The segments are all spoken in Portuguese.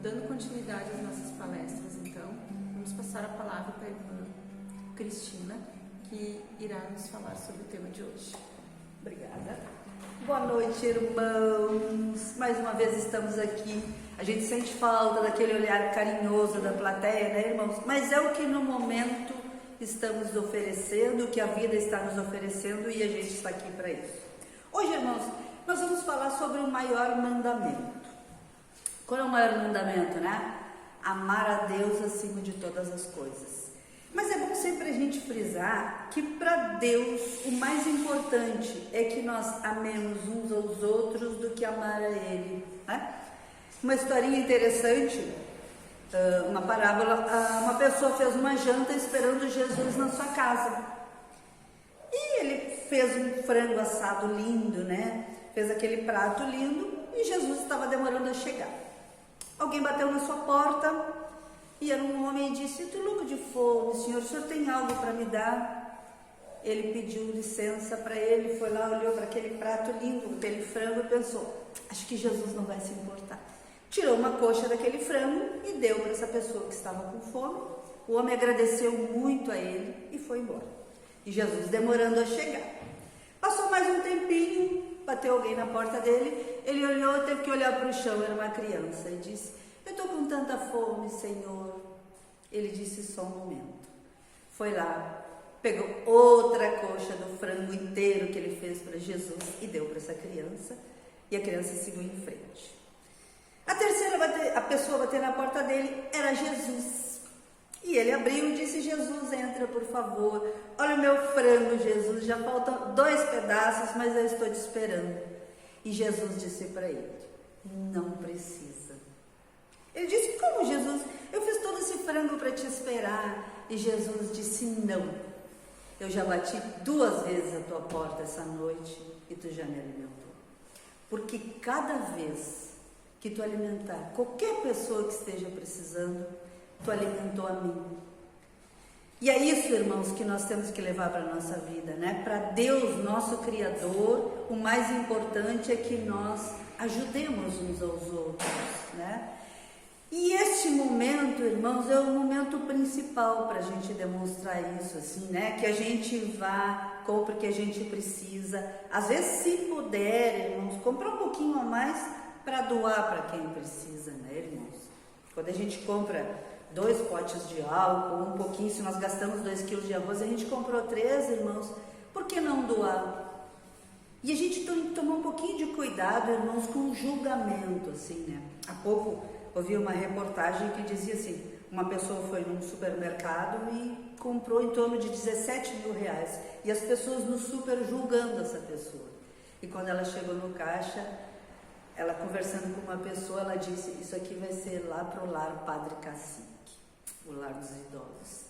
Dando continuidade às nossas palestras, então, vamos passar a palavra para a irmã Cristina, que irá nos falar sobre o tema de hoje. Obrigada. Boa noite, irmãos. Mais uma vez estamos aqui. A gente sente falta daquele olhar carinhoso da plateia, né, irmãos? Mas é o que no momento estamos oferecendo, o que a vida está nos oferecendo, e a gente está aqui para isso. Hoje, irmãos, nós vamos falar sobre o maior mandamento. Qual é o maior mandamento, né? Amar a Deus acima de todas as coisas. Mas é bom sempre a gente frisar que para Deus o mais importante é que nós amemos uns aos outros do que amar a Ele, né? Uma historinha interessante, uma parábola, uma pessoa fez uma janta esperando Jesus na sua casa. E ele fez um frango assado lindo, né? Fez aquele prato lindo e Jesus estava demorando a chegar. Alguém bateu na sua porta e era um homem e disse: "Estou louco de fome, senhor, o senhor tem algo para me dar?" Ele pediu licença para ele, foi lá, olhou para aquele prato lindo, aquele frango e pensou: "Acho que Jesus não vai se importar." Tirou uma coxa daquele frango e deu para essa pessoa que estava com fome. O homem agradeceu muito a ele e foi embora. E Jesus demorando a chegar. Passou mais um tempinho, bateu alguém na porta dele, ele olhou, teve que olhar para o chão, era uma criança, e disse: "Eu estou com tanta fome, Senhor." Ele disse: "Só um momento." Foi lá, pegou outra coxa do frango inteiro que ele fez para Jesus e deu para essa criança, e a criança seguiu em frente. A terceira a pessoa a bater na porta dele era Jesus. E ele abriu e disse: "Jesus, entra, por favor. Olha o meu frango, Jesus, já faltam 2 pedaços, mas eu estou te esperando." E Jesus disse para ele: "Não precisa." Ele disse: "Como, Jesus? Eu fiz todo esse frango para te esperar." E Jesus disse: "Não. Eu já bati 2 vezes a tua porta essa noite e tu já me alimentou. Porque cada vez que tu alimentar qualquer pessoa que esteja precisando, tu alimentou a mim." E é isso, irmãos, que nós temos que levar para a nossa vida, né? Para Deus, nosso Criador, o mais importante é que nós ajudemos uns aos outros, né? E este momento, irmãos, é o momento principal para a gente demonstrar isso, assim, né? Que a gente vá, compre o que a gente precisa. Às vezes, se puder, irmãos, comprar um pouquinho a mais para doar para quem precisa, né, irmãos? Quando a gente compra 2 potes de álcool, um pouquinho, se nós gastamos 2 quilos de arroz, a gente comprou 3, irmãos, por que não doar? E a gente tem que tomar um pouquinho de cuidado, irmãos, com o julgamento, assim, né? Há pouco ouvi uma reportagem que dizia assim: uma pessoa foi num supermercado e comprou em torno de 17 mil reais, e as pessoas no super julgando essa pessoa. E quando ela chegou no caixa, ela conversando com uma pessoa, ela disse: "Isso aqui vai ser lá para o lar Padre Cacique, o lar dos idosos."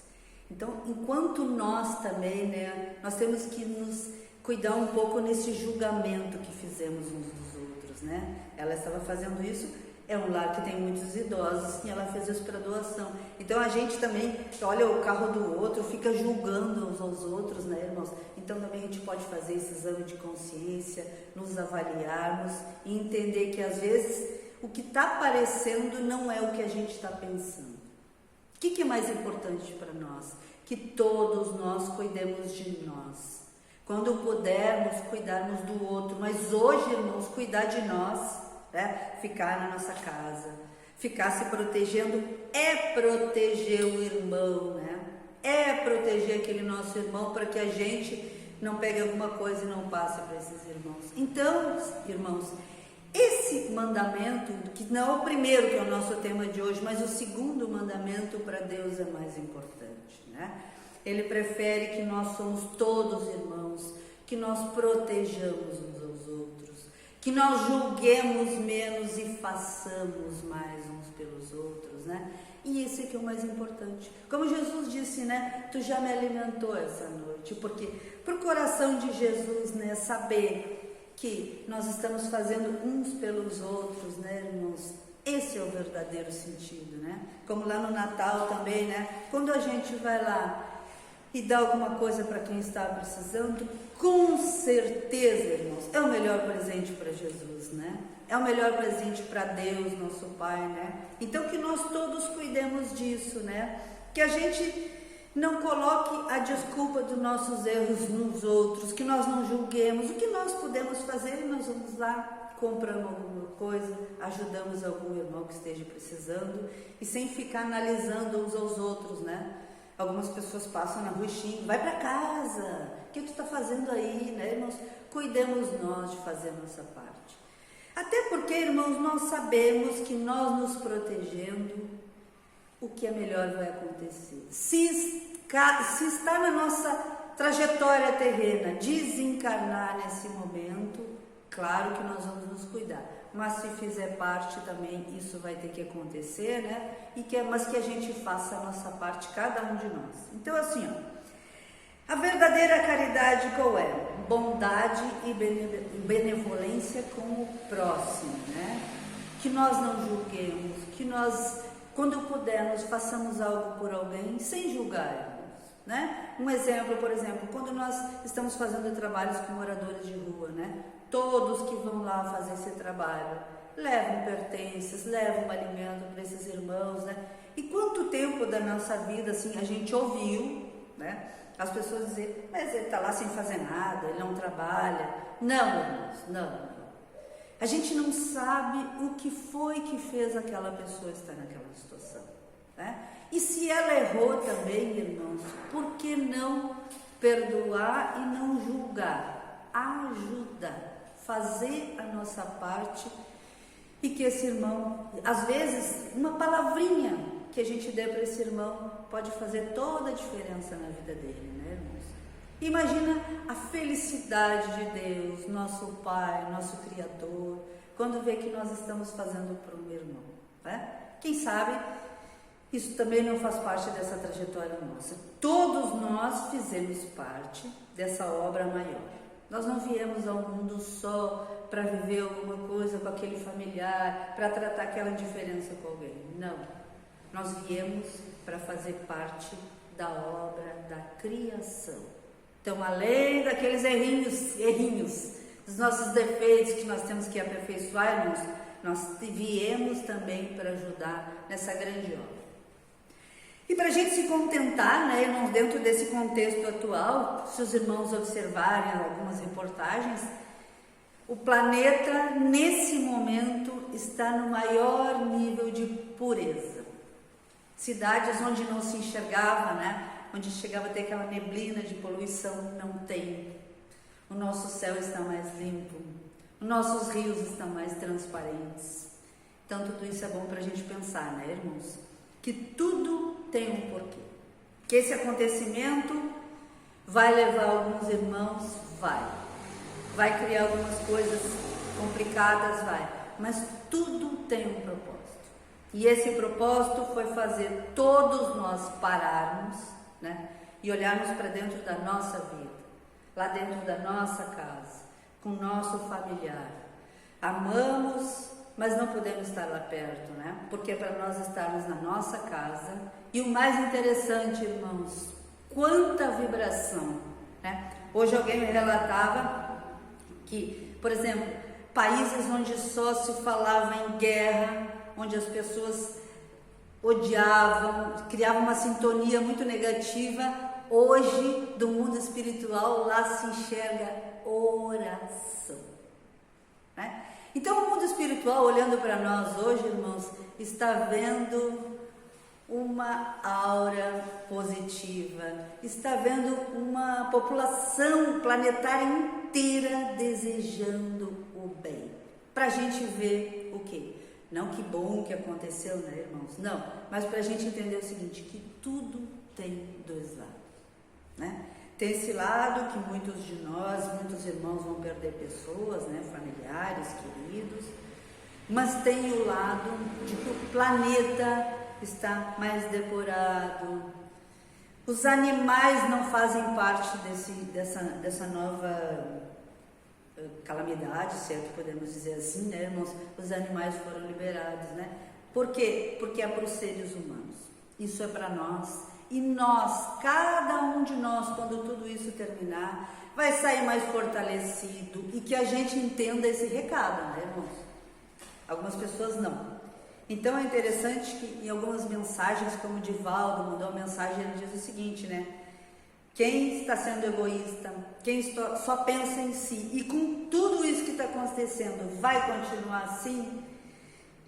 Então, enquanto nós também, né, nós temos que nos cuidar um pouco nesse julgamento que fizemos uns dos outros, né? Ela estava fazendo isso, é um lar que tem muitos idosos e ela fez isso para doação. Então a gente também olha o carro do outro, fica julgando uns aos outros, né, irmãos? Então também a gente pode fazer esse exame de consciência, nos avaliarmos e entender que às vezes o que está aparecendo não é o que a gente está pensando. O que é mais importante para nós? Que todos nós cuidemos de nós. Quando pudermos, cuidarmos do outro. Mas hoje, irmãos, cuidar de nós, né? Ficar na nossa casa, ficar se protegendo é proteger o irmão, né? É proteger aquele nosso irmão para que a gente não pegue alguma coisa e não passe para esses irmãos. Então, irmãos, esse mandamento, que não é o primeiro que é o nosso tema de hoje, mas o segundo mandamento para Deus é mais importante, né? Ele prefere que nós somos todos irmãos, que nós protejamos uns aos outros, que nós julguemos menos e façamos mais uns pelos outros, né? E esse aqui é o mais importante. Como Jesus disse, né? Tu já me alimentou essa noite, porque pro coração de Jesus, né? Saber que nós estamos fazendo uns pelos outros, né, irmãos? Esse é o verdadeiro sentido, né? Como lá no Natal também, né? Quando a gente vai lá e dá alguma coisa para quem está precisando, com certeza, irmãos, é o melhor presente para Jesus, né? É o melhor presente para Deus, nosso Pai, né? Então que nós todos cuidemos disso, né? Que a gente não coloque a desculpa dos nossos erros nos outros, que nós não julguemos. O que nós podemos fazer, nós vamos lá, compramos alguma coisa, ajudamos algum irmão que esteja precisando, e sem ficar analisando uns aos outros, né? Algumas pessoas passam na rua e xingam, vai para casa, o que tu está fazendo aí, né, irmãos? Cuidemos nós de fazer a nossa parte. Até porque, irmãos, nós sabemos que nós nos protegendo, o que é melhor vai acontecer. Se está na nossa trajetória terrena desencarnar nesse momento, claro que nós vamos nos cuidar. Mas se fizer parte também, isso vai ter que acontecer, né? Mas que a gente faça a nossa parte, cada um de nós. Então, assim, ó, a verdadeira caridade qual é? Bondade e benevolência com o próximo, né? Que nós não julguemos, que nós, quando pudermos, façamos algo por alguém sem julgar, né? Um exemplo, por exemplo, quando nós estamos fazendo trabalhos com moradores de rua, né? Todos que vão lá fazer esse trabalho levam pertences, levam alimento para esses irmãos, né? E quanto tempo da nossa vida, assim, a gente ouviu, né? As pessoas dizem, mas ele está lá sem fazer nada, ele não trabalha. Não, irmãos, não. A gente não sabe o que foi que fez aquela pessoa estar naquela situação, né? E se ela errou também, irmãos, por que não perdoar e não julgar? Ajudar, fazer a nossa parte, e que esse irmão, às vezes, uma palavrinha que a gente dê para esse irmão pode fazer toda a diferença na vida dele, né, irmãos? Imagina a felicidade de Deus, nosso Pai, nosso Criador, quando vê que nós estamos fazendo para um irmão, né? Quem sabe isso também não faz parte dessa trajetória nossa. Todos nós fizemos parte dessa obra maior. Nós não viemos ao mundo só para viver alguma coisa com aquele familiar, para tratar aquela indiferença com alguém. Não. Nós viemos para fazer parte da obra da criação. Então, além daqueles errinhos, dos nossos defeitos que nós temos que aperfeiçoar, irmãos, nós viemos também para ajudar nessa grande obra. E para a gente se contentar, né, irmãos, dentro desse contexto atual, se os irmãos observarem algumas reportagens, o planeta, nesse momento, está no maior nível de pureza. Cidades onde não se enxergava, né, onde chegava a ter aquela neblina de poluição, não tem. O nosso céu está mais limpo, os nossos rios estão mais transparentes. Então, tudo isso é bom para a gente pensar, né, irmãos? Que tudo tem um porquê. Que esse acontecimento vai levar alguns irmãos, vai criar algumas coisas complicadas, mas tudo tem um propósito. E esse propósito foi fazer todos nós pararmos, né, e olharmos para dentro da nossa vida, lá dentro da nossa casa, com o nosso familiar. Amamos, mas não podemos estar lá perto, né? Porque é para nós estarmos na nossa casa. E o mais interessante, irmãos, quanta vibração, né? Hoje alguém me relatava que, por exemplo, países onde só se falava em guerra, onde as pessoas odiavam, criavam uma sintonia muito negativa, hoje, do mundo espiritual, lá se enxerga oração, né? Então, o mundo espiritual, olhando para nós hoje, irmãos, está vendo uma aura positiva, está vendo uma população planetária inteira desejando o bem. Para a gente ver o quê? Não que bom que aconteceu, né, irmãos? Não, mas para a gente entender o seguinte, que tudo tem dois lados, né? Tem esse lado que muitos de nós, muitos irmãos vão perder pessoas, né, familiares, queridos, mas tem o lado de que o planeta está mais depurado, os animais não fazem parte dessa nova calamidade, se é que podemos dizer assim, né, irmãos? Os animais foram liberados, né? Por quê? Porque é para os seres humanos. Isso é para nós, E nós, cada um de nós, quando tudo isso terminar, vai sair mais fortalecido e que a gente entenda esse recado, né, irmãos? Algumas pessoas não. Então é interessante que em algumas mensagens, como o Divaldo mandou uma mensagem, ele diz o seguinte, né? Quem está sendo egoísta, quem só pensa em si e com tudo isso que está acontecendo vai continuar assim,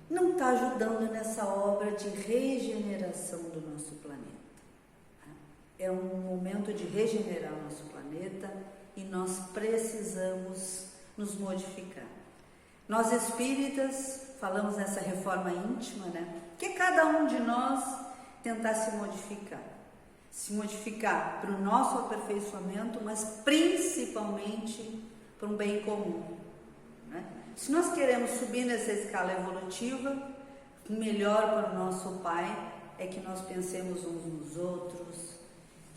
não está ajudando nessa obra de regeneração do nosso planeta. É um momento de regenerar o nosso planeta e nós precisamos nos modificar. Nós espíritas falamos nessa reforma íntima, né? Que cada um de nós tentar se modificar para o nosso aperfeiçoamento, mas principalmente para um bem comum, né? Se nós queremos subir nessa escala evolutiva, o melhor para o nosso Pai é que nós pensemos uns nos outros,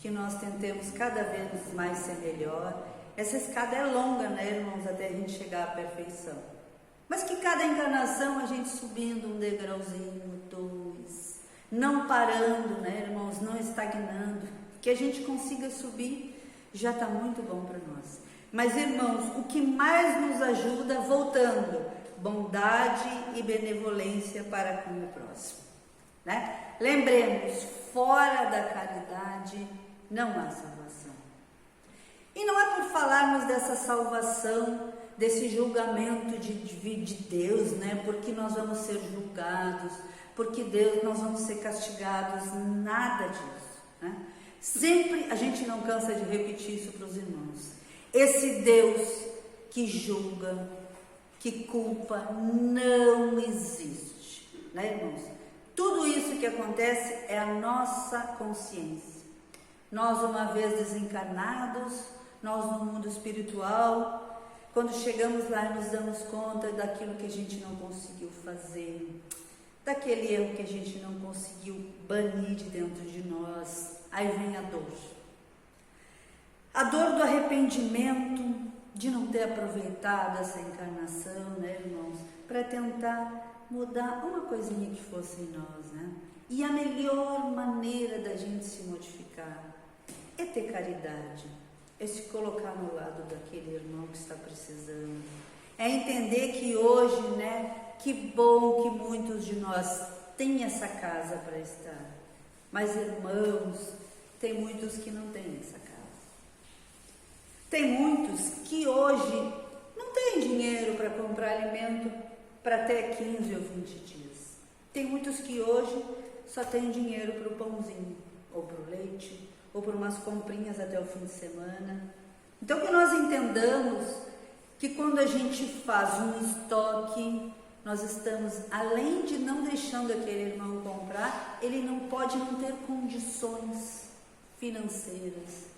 que nós tentemos cada vez mais ser melhor. Essa escada é longa, né, irmãos, até a gente chegar à perfeição. Mas que cada encarnação a gente subindo um degrauzinho, dois, não parando, né, irmãos, não estagnando, que a gente consiga subir, já está muito bom para nós. Mas, irmãos, o que mais nos ajuda, voltando, bondade e benevolência para com o próximo, né? Lembremos, fora da caridade não há salvação. E não é por falarmos dessa salvação, desse julgamento de Deus, né? Porque nós vamos ser julgados, porque nós vamos ser castigados, nada disso, né? Sempre a gente não cansa de repetir isso para os irmãos. Esse Deus que julga, que culpa, não existe, né, irmãos? Tudo isso que acontece é a nossa consciência. Nós, uma vez desencarnados, nós no mundo espiritual, quando chegamos lá e nos damos conta daquilo que a gente não conseguiu fazer, daquele erro que a gente não conseguiu banir de dentro de nós, aí vem a dor. A dor do arrependimento, de não ter aproveitado essa encarnação, né, irmãos, para tentar mudar uma coisinha que fosse em nós, né? E a melhor maneira da gente se modificar é ter caridade, é se colocar no lado daquele irmão que está precisando, é entender que hoje, né, que bom que muitos de nós têm essa casa para estar, mas irmãos, tem muitos que não têm essa casa. Tem muitos que hoje não têm dinheiro para comprar alimento para até 15 ou 20 dias. Tem muitos que hoje só têm dinheiro para o pãozinho, ou para o leite, ou para umas comprinhas até o fim de semana. Então que nós entendamos que quando a gente faz um estoque, nós estamos, além de não deixando aquele irmão comprar, ele não pode não ter condições financeiras,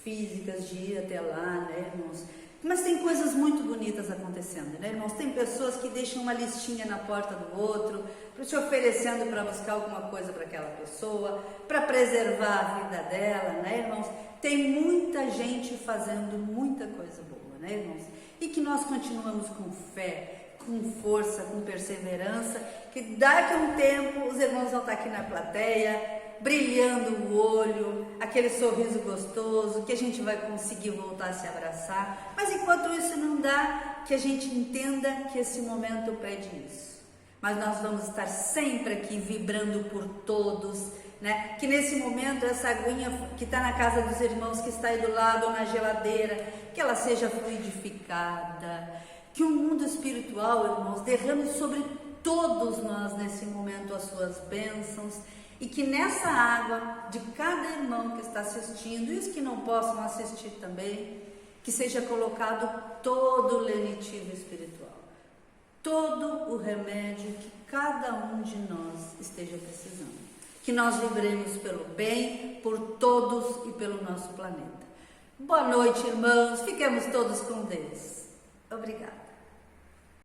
físicas de ir até lá, né, irmãos? Mas tem coisas muito bonitas acontecendo, né, irmãos? Tem pessoas que deixam uma listinha na porta do outro, te oferecendo para buscar alguma coisa para aquela pessoa, para preservar a vida dela, né, irmãos? Tem muita gente fazendo muita coisa boa, né, irmãos? E que nós continuamos com fé, com força, com perseverança, que daqui a um tempo os irmãos vão estar aqui na plateia, brilhando o olho, aquele sorriso gostoso, que a gente vai conseguir voltar a se abraçar. Mas enquanto isso não dá, que a gente entenda que esse momento pede isso. Mas nós vamos estar sempre aqui vibrando por todos, né? Que nesse momento essa aguinha que está na casa dos irmãos, que está aí do lado ou na geladeira, que ela seja fluidificada, que o mundo espiritual, irmãos, derrame sobre todos nós nesse momento as suas bênçãos, e que nessa água de cada irmão que está assistindo, e os que não possam assistir também, que seja colocado todo o lenitivo espiritual, todo o remédio que cada um de nós esteja precisando. Que nós vibremos pelo bem, por todos e pelo nosso planeta. Boa noite, irmãos. Fiquemos todos com Deus. Obrigada.